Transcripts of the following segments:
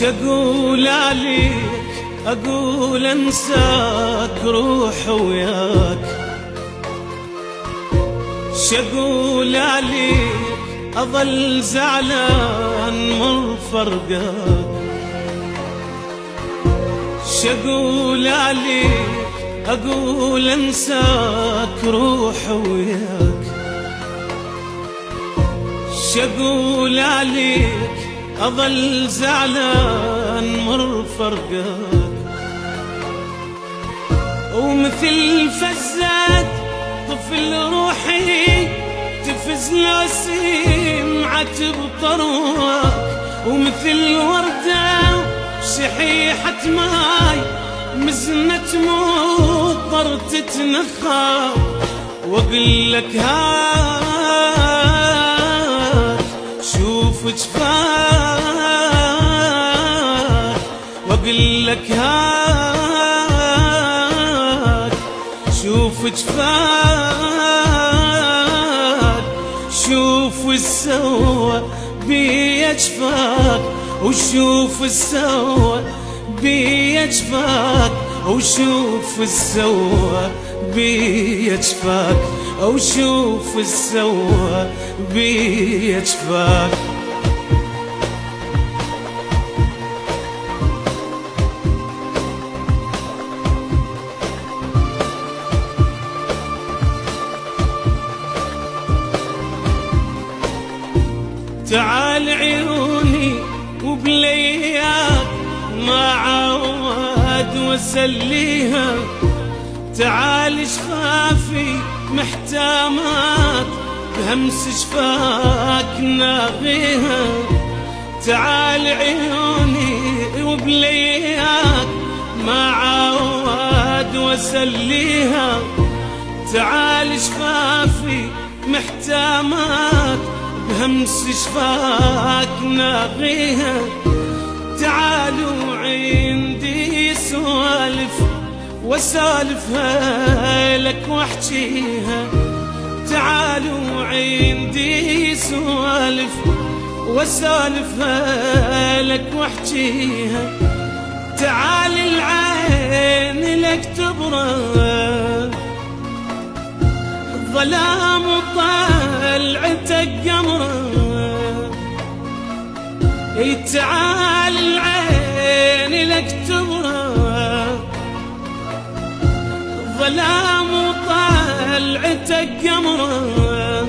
شقول عليك أقول أنساك روح وياك، شقول عليك أظل زعلان مر فرقاك، شقول عليك أقول أنساك روح وياك، شقول عليك أظل زعلان مر فرقاك، ومثل فزات طفل روحي تفز لو سمعت بطرواك، ومثل وردة شحيحة ماي مزنة مضطر تتنخى، واقول لك هات شوف جفاك، واقول لك هات شوف جفاك، شوف السوا بيا جفاك، وشوف السوا بيا جفاك، وشوف السوا بيا جفاك، وشوف السوا بيا جفاك. تعال عيوني وبلياك ما عود وسليها، تعال شفافي محتامات بهمس شفاك ناغيها، تعال عيوني وبلياك ما عود وسليها، تعال شفافي محتامات بهمس شفاك ناغيها، تعالوا عندي سوالف وسالفها لك واحكيها، تعالوا عندي سوالف وسالفها لك واحكيها، تعال العين لك تبرد الظلام وطلعتك قمره، تعال العين لك تبرد الظلام وطلعتك قمره،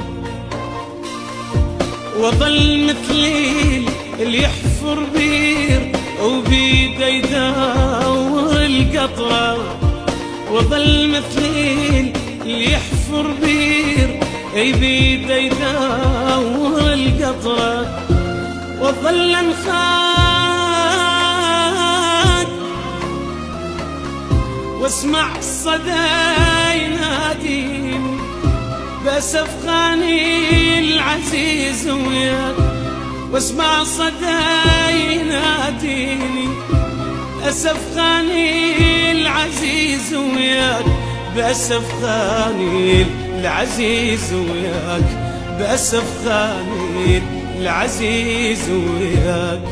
وظل مثلي اللي يحفر بير وبيده يدور القطره، وظل مثلي اللي يحفر بير بيده يدور القطره، وظل انخاد واسمع الصدى يناديني بأسف خاني العزيز وياك، واسمع الصدى يناديني بأسف خاني العزيز وياك، بأسف خاني العزيز وياك، بأسف خاني العزيز وياك.